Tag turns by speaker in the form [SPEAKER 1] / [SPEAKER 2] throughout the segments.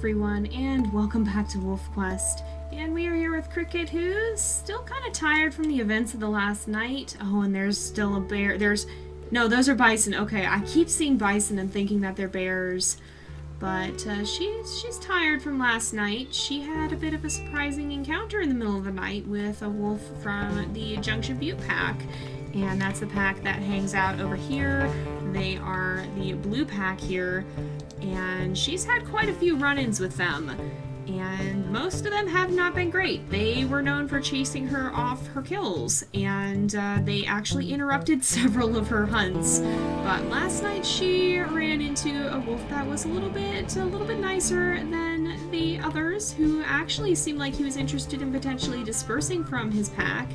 [SPEAKER 1] everyone, and welcome back to WolfQuest. And we are here with Cricket, who's still kind of tired from the events of the last night. Oh, and there's still a bear. No, those are bison. Okay, I keep seeing bison and thinking that they're bears. But she's tired from last night. She had a bit of a surprising encounter in the middle of the night with a wolf from the Junction Butte pack. And that's the pack that hangs out over here. They are the blue pack here. And she's had quite a few run-ins with them. And most of them have not been great. They were known for chasing her off her kills, and they actually interrupted several of her hunts. But last night she ran into a wolf that was a little bit nicer than the others, who actually seemed like he was interested in potentially dispersing from his pack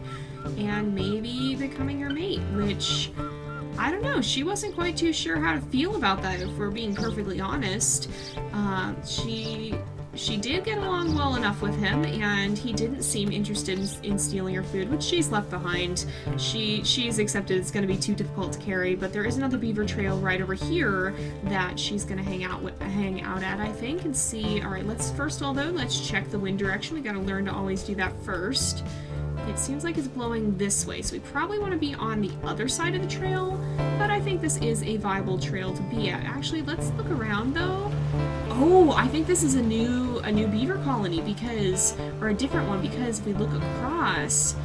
[SPEAKER 1] and maybe becoming her mate, which, I don't know, she wasn't quite too sure how to feel about that, if we're being perfectly honest. She did get along well enough with him, and he didn't seem interested in stealing her food, which she's left behind. She's accepted it's going to be too difficult to carry, but there is another beaver trail right over here that she's going to hang out at, I think, and see. Alright, let's check the wind direction. We got to learn to always do that first. It seems like it's blowing this way, so we probably want to be on the other side of the trail, but I think this is a viable trail to be at. Actually, let's look around, though. Oh, I think this is a new beaver colony, or a different one, because if we look across,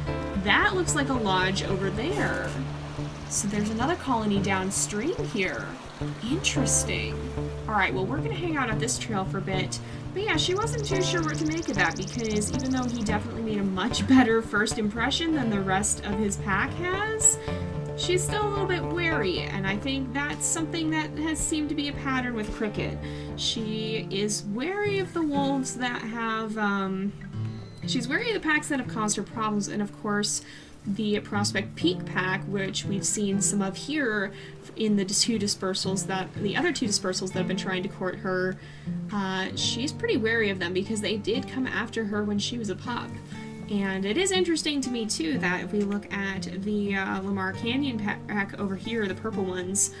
[SPEAKER 1] that looks like a lodge over there. So there's another colony downstream here. Interesting. Alright, well, we're going to hang out at this trail for a bit. But yeah, she wasn't too sure what to make of that, because even though he definitely made a much better first impression than the rest of his pack has, she's still a little bit wary, and I think that's something that has seemed to be a pattern with Cricket. She is wary of the wolves that have, she's wary of the packs that have caused her problems, and of course, the Prospect Peak pack, which we've seen some of here in the other two dispersals that have been trying to court her. She's pretty wary of them because they did come after her when she was a pup. And it is interesting to me, too, that if we look at the Lamar Canyon pack over here, the purple ones,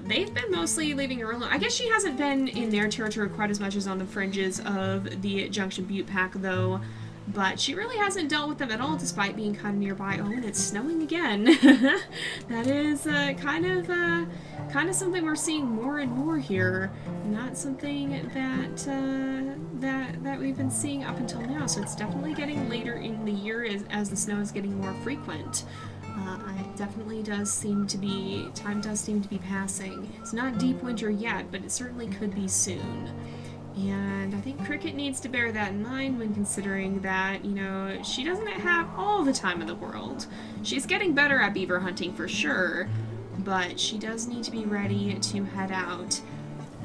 [SPEAKER 1] they've been mostly leaving her alone. I guess she hasn't been in their territory quite as much as on the fringes of the Junction Butte pack, though. But she really hasn't dealt with them at all, despite being kind of nearby. Oh, and it's snowing again. That is kind of something we're seeing more and more here. Not something that we've been seeing up until now. So it's definitely getting later in the year as the snow is getting more frequent. It definitely does seem to be, time does seem to be passing. It's not deep winter yet, but it certainly could be soon. And I think Cricket needs to bear that in mind when considering that, you know, she doesn't have all the time in the world. She's getting better at beaver hunting for sure, but she does need to be ready to head out.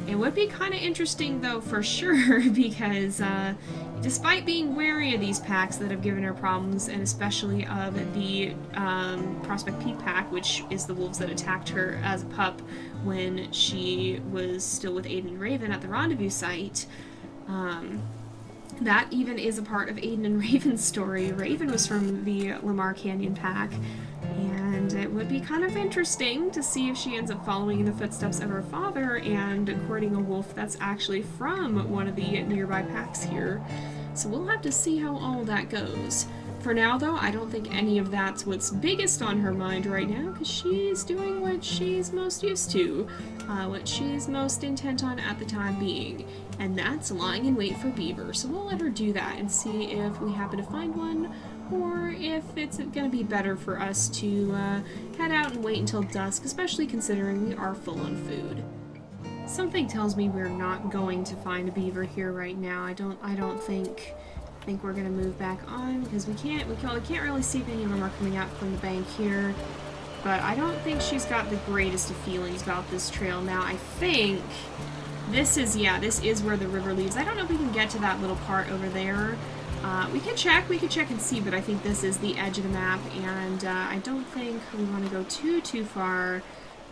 [SPEAKER 1] It would be kind of interesting, though, for sure, because despite being wary of these packs that have given her problems, and especially of the Prospect Peak pack, which is the wolves that attacked her as a pup when she was still with Aden and Raven at the rendezvous site, that even is a part of Aden and Raven's story. Raven was from the Lamar Canyon pack, and it would be kind of interesting to see if she ends up following in the footsteps of her father and courting a wolf that's actually from one of the nearby packs here. So we'll have to see how all that goes. For now, though, I don't think any of that's what's biggest on her mind right now, because she's doing what she's most used to, what she's most intent on at the time being, and that's lying in wait for beaver. So we'll let her do that and see if we happen to find one, or if it's going to be better for us to head out and wait until dusk, especially considering we are full on food. Something tells me we're not going to find a beaver here right now. I don't think we're gonna move back on because we can't really see if any of them are coming out from the bank here. But I don't think she's got the greatest of feelings about this trail now. I think this is where the river leads. I don't know if we can get to that little part over there. We could check and see, but I think this is the edge of the map, and I don't think we want to go too far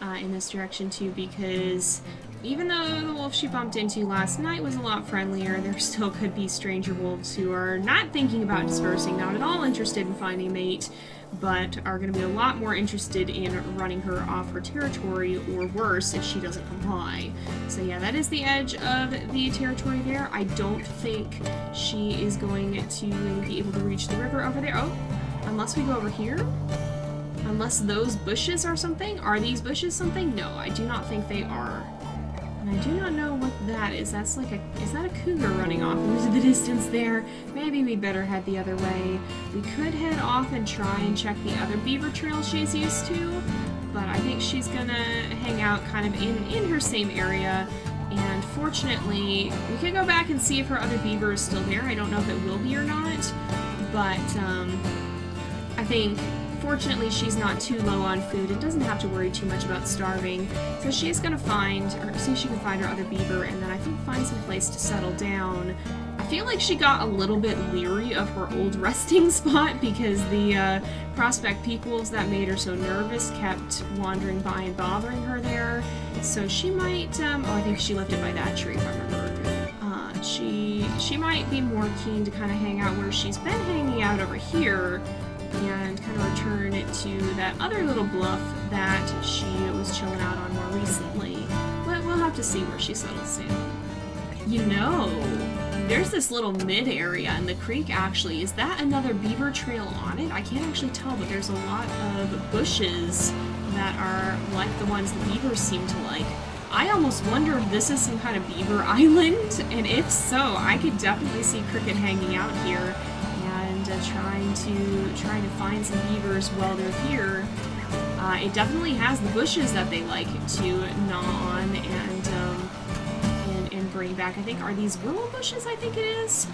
[SPEAKER 1] in this direction too, because even though the wolf she bumped into last night was a lot friendlier, there still could be stranger wolves who are not thinking about dispersing, not at all interested in finding a mate, but are going to be a lot more interested in running her off her territory, or worse, if she doesn't comply. So yeah, that is the edge of the territory there. I don't think she is going to be able to reach the river over there. Oh, unless we go over here? Unless those bushes are something? Are these bushes something? No, I do not think they are. And I do not know what that is. That's like a... Is that a cougar running off into the distance there? Maybe we better head the other way. We could head off and try and check the other beaver trail she's used to, but I think she's gonna hang out kind of in her same area. And fortunately, we can go back and see if her other beaver is still there. I don't know if it will be or not, but I think... Fortunately, she's not too low on food and doesn't have to worry too much about starving. So she's gonna find, or see if she can find her other beaver, and then I think find some place to settle down. I feel like she got a little bit leery of her old resting spot because the Prospect Peak wolves that made her so nervous kept wandering by and bothering her there. So she might, oh, I think she left it by that tree if I remember. She might be more keen to kind of hang out where she's been hanging out over here, and kind of return it to that other little bluff that she was chilling out on more recently. But we'll have to see where she settles down. You know, there's this little mid area in the creek actually. Is that another beaver trail on it? I can't actually tell, but there's a lot of bushes that are like the ones the beavers seem to like. I almost wonder if this is some kind of beaver island, and if so, I could definitely see Cricket hanging out here and trying to find some beavers while they're here. It definitely has the bushes that they like to gnaw on and bring back. I think, are these willow bushes? I think it is.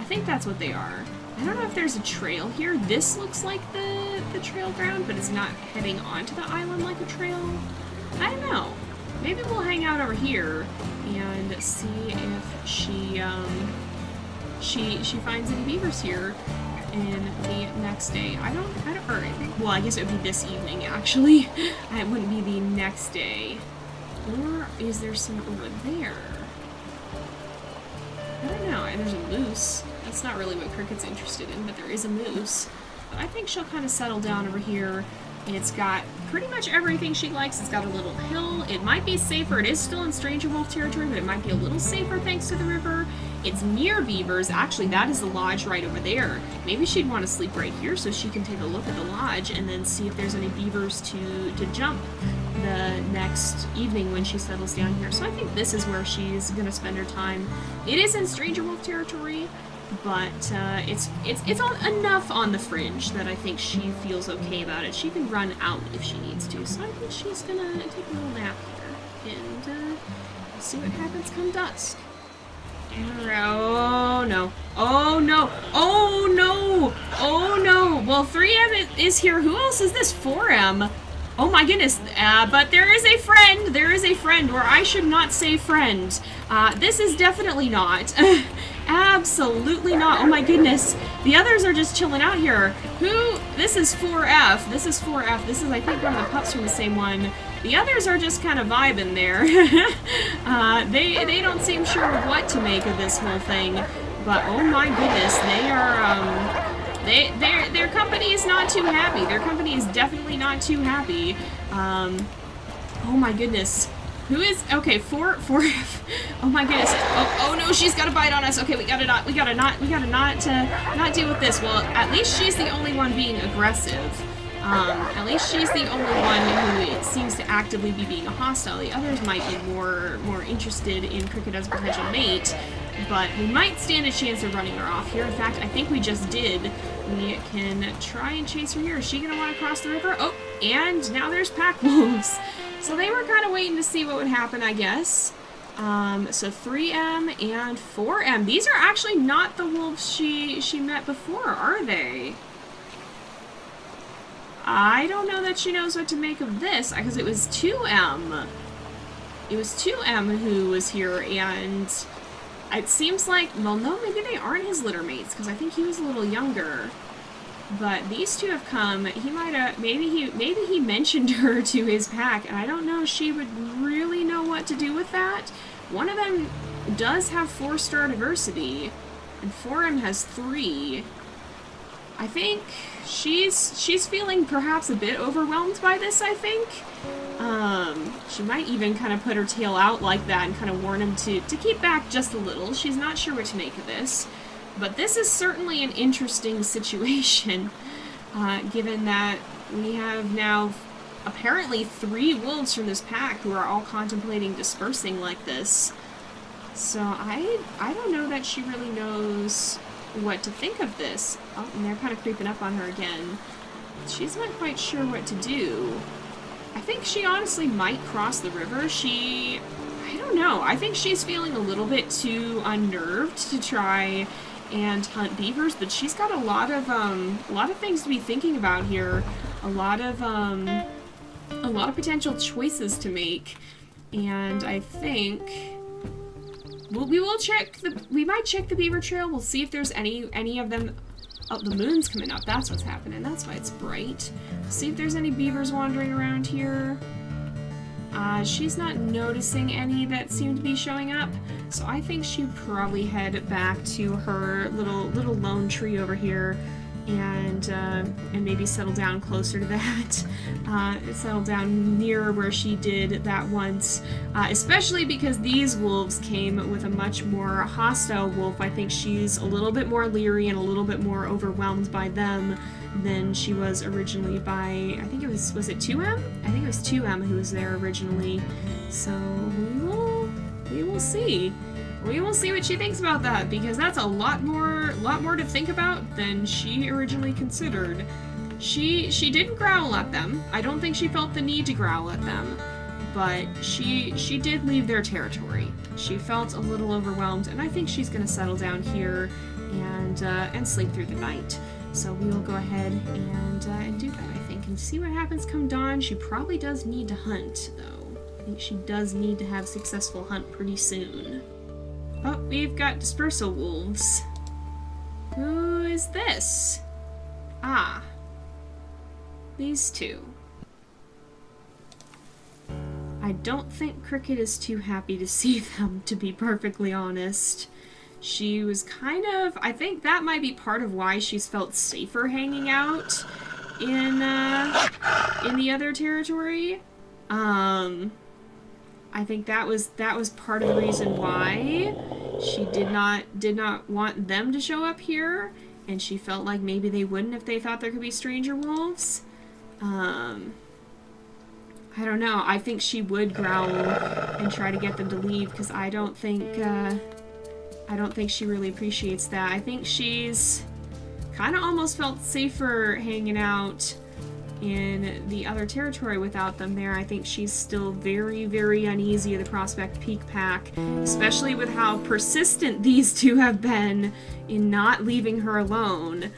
[SPEAKER 1] I think that's what they are. I don't know if there's a trail here. This looks like the trail ground, but it's not heading onto the island like a trail. I don't know. Maybe we'll hang out over here and see if she finds any beavers here in the next day. Well, I guess it would be this evening, actually. It wouldn't be the next day. Or is there some over there? I don't know. There's a moose. That's not really what Cricket's interested in, but there is a moose. But I think she'll kind of settle down over here. It's got pretty much everything she likes. It's got a little hill. It might be safer. It is still in Stranger Wolf territory, but it might be a little safer thanks to the river. It's near beavers. Actually, that is the lodge right over there. Maybe she'd want to sleep right here so she can take a look at the lodge and then see if there's any beavers to jump the next evening when she settles down here. So I think this is where she's going to spend her time. It is in Stranger Wolf territory, but it's enough on the fringe that I think she feels okay about it. She can run out if she needs to. So I think she's going to take a little nap here and see what happens come dusk. Oh no. Oh no. Oh no. Oh no. Well, 3M is here. Who else is this? 4M. Oh my goodness. But there is a friend. There is a friend where I should not say friend. This is definitely not. Absolutely not. Oh my goodness. The others are just chilling out here. This is 4F. This is 4F. This is, I think, one of the pups from the same one. The others are just kind of vibing there. They don't seem sure what to make of this whole thing. But oh my goodness, they are their company is not too happy. Their company is definitely not too happy. Oh my goodness. Who is okay? 4. Oh my goodness. Oh no, she's got a bite on us. Okay, we gotta not deal with this. Well, at least she's the only one being aggressive. At least she's the only one who seems to actively be being hostile. The others might be more interested in Cricket as a potential mate, but we might stand a chance of running her off here. In fact, I think we just did. We can try and chase her here. Is she gonna want to cross the river? Oh, and now there's pack wolves. So they were kind of waiting to see what would happen, I guess. So 3M and 4M. These are actually not the wolves she met before, are they? I don't know that she knows what to make of this, because it was 2M. It was 2M who was here, and it seems like, well, no, maybe they aren't his litter mates, because I think he was a little younger. But these two have come. He might have, maybe he mentioned her to his pack, and I don't know if she would really know what to do with that. One of them does have 4-star diversity, and 4M has 3. I think she's feeling perhaps a bit overwhelmed by this, I think. She might even kind of put her tail out like that and kind of warn him to keep back just a little. She's not sure what to make of this. But this is certainly an interesting situation, given that we have now apparently 3 wolves from this pack who are all contemplating dispersing like this. So I don't know that she really knows what to think of this. Oh, and they're kind of creeping up on her again. She's not quite sure what to do. I think she honestly might cross the river. I don't know. I think she's feeling a little bit too unnerved to try and hunt beavers, but she's got a lot of things to be thinking about here. A lot of potential choices to make, and I think we might check the beaver trail. We'll see if there's any of them. Oh, the moon's coming up. That's what's happening. That's why it's bright. See if there's any beavers wandering around here. She's not noticing any that seem to be showing up, so I think she'd probably head back to her little lone tree over here, and maybe settle down closer to that. Settle down nearer where she did that once, especially because these wolves came with a much more hostile wolf. I think she's a little bit more leery and a little bit more overwhelmed by them than she was originally by, I think it was it 2M? I think it was 2M who was there originally. So we will see. We will see what she thinks about that, because that's a lot more to think about than she originally considered. She didn't growl at them. I don't think she felt the need to growl at them, but she did leave their territory. She felt a little overwhelmed, and I think she's going to settle down here and sleep through the night. So we will go ahead and do that, I think, and see what happens come dawn. She probably does need to hunt, though. I think she does need to have a successful hunt pretty soon. Oh, we've got dispersal wolves. Who is this? Ah. These two. I don't think Cricket is too happy to see them, to be perfectly honest. She was kind of... I think that might be part of why she's felt safer hanging out in the other territory. I think that was part of the reason why she did not want them to show up here, and she felt like maybe they wouldn't if they thought there could be stranger wolves. I don't know. I think she would growl and try to get them to leave, because I don't think she really appreciates that. I think she's kind of almost felt safer hanging out in the other territory without them there. I think she's still very, very uneasy at the Prospect Peak pack, especially with how persistent these two have been in not leaving her alone.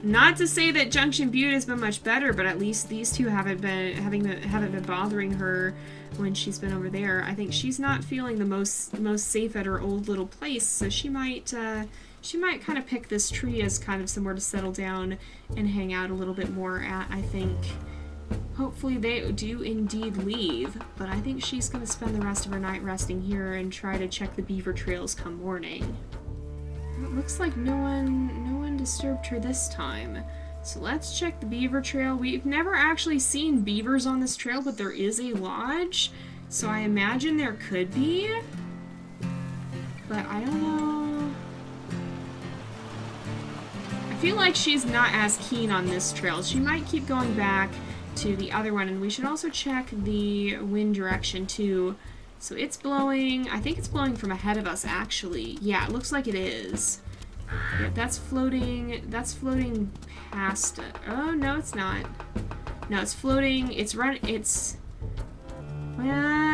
[SPEAKER 1] Not to say that Junction Butte has been much better, but at least these two haven't been bothering her when she's been over there. I think she's not feeling the most safe at her old little place, so she might kind of pick this tree as kind of somewhere to settle down and hang out a little bit more at, I think. Hopefully they do indeed leave, but I think she's going to spend the rest of her night resting here and try to check the beaver trails come morning. It looks like no one disturbed her this time. So let's check the beaver trail. We've never actually seen beavers on this trail, but there is a lodge, so I imagine there could be, but I don't know. I feel like she's not as keen on this trail. She might keep going back to the other one, and we should also check the wind direction too. So it's blowing, I think it's blowing from ahead of us actually. Yeah, it looks like it is. Yeah, that's floating past it. Oh, no, it's not. No, it's floating, well,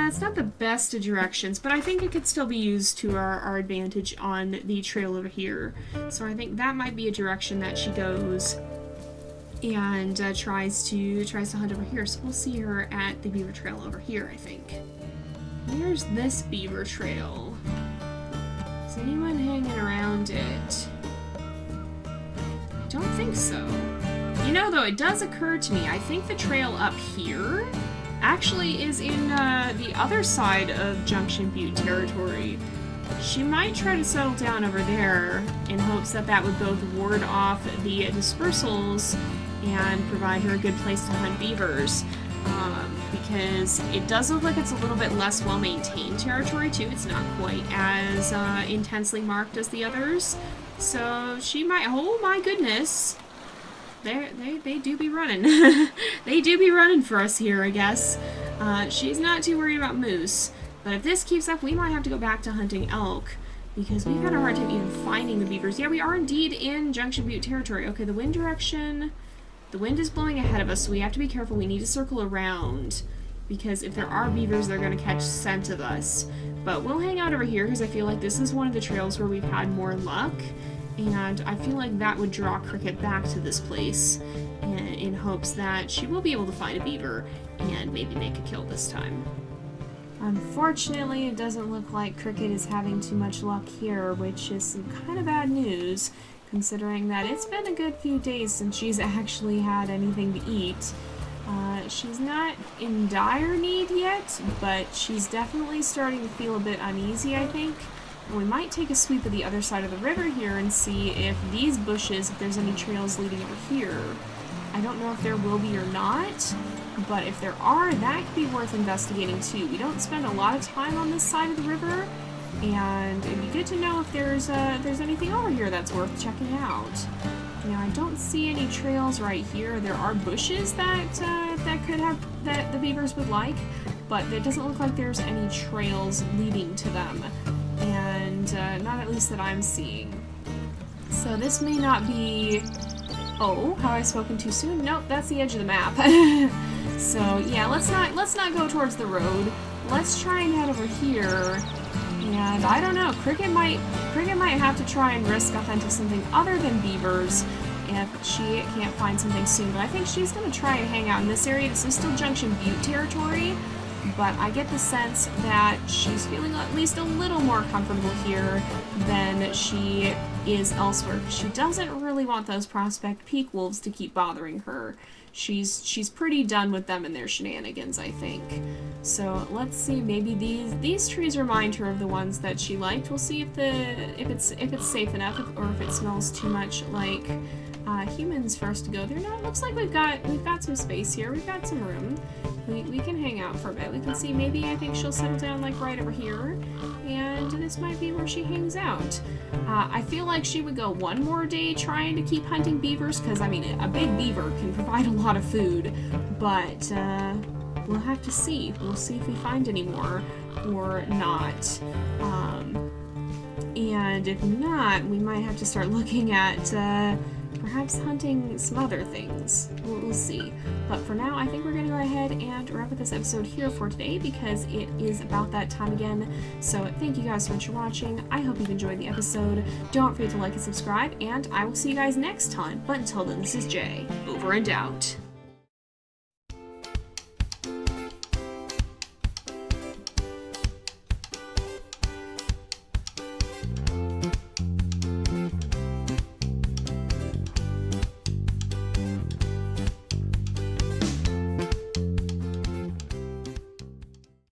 [SPEAKER 1] it's not the best of directions, but I think it could still be used to our advantage on the trail over here. So I think that might be a direction that she goes and tries to hunt over here. So we'll see her at the beaver trail over here, I think. Where's this beaver trail? Is anyone hanging around it? I don't think so. You know, though, it does occur to me, I think the trail up here actually is in the other side of Junction Butte territory. She might try to settle down over there in hopes that that would both ward off the dispersals and provide her a good place to hunt beavers. Because it does look like it's a little bit less well-maintained territory, too. It's not quite as intensely marked as the others. So she might... Oh, my goodness. They do be running. They do be running for us here, I guess. She's not too worried about moose. But if this keeps up, we might have to go back to hunting elk. Because we've had a hard time even finding the beavers. Yeah, we are indeed in Junction Butte territory. Okay, the wind direction... The wind is blowing ahead of us, so we have to be careful. We need to circle around, because if there are beavers, they're going to catch scent of us. But we'll hang out over here, because I feel like this is one of the trails where we've had more luck, and I feel like that would draw Cricket back to this place in hopes that she will be able to find a beaver and maybe make a kill this time. Unfortunately, it doesn't look like Cricket is having too much luck here, which is some kind of bad news, considering that it's been a good few days since she's actually had anything to eat. She's not in dire need yet, but she's definitely starting to feel a bit uneasy, I think. And we might take a sweep of the other side of the river here and see if these bushes, if there's any trails leading over here. I don't know if there will be or not, but if there are, that could be worth investigating too. We don't spend a lot of time on this side of the river, and it'd be good to know if there's anything over here that's worth checking out. Now, I don't see any trails right here. There are bushes that the beavers would like, but it doesn't look like there's any trails leading to them, and not at least that I'm seeing. So this may not be... Oh, have I spoken too soon? Nope, that's the edge of the map. So yeah, let's not go towards the road. Let's try and head over here. And I don't know, Cricket might have to try and risk a hunt of something other than beavers if she can't find something soon. But I think she's going to try and hang out in this area. This is still Junction Butte territory, but I get the sense that she's feeling at least a little more comfortable here than she is elsewhere. She doesn't really want those Prospect Peak wolves to keep bothering her. She's pretty done with them and their shenanigans, I think. So let's see, maybe these trees remind her of the ones that she liked. We'll see if it's safe enough, or if it smells too much like humans for us to go there. No, it looks like we've got some space here. We've got some room. We can hang out for a bit. We can see, maybe I think she'll settle down like right over here, and this might be where she hangs out. I feel like she would go one more day trying to keep hunting beavers, because I mean, a big beaver can provide a lot of food, but we'll have to see. We'll see if we find any more or not. And if not, we might have to start looking at perhaps hunting some other things. We'll see. But for now, I think we're going to go ahead and wrap up this episode here for today, because it is about that time again. So thank you guys so much for watching. I hope you've enjoyed the episode. Don't forget to like and subscribe, and I will see you guys next time. But until then, this is Jay. Over and out.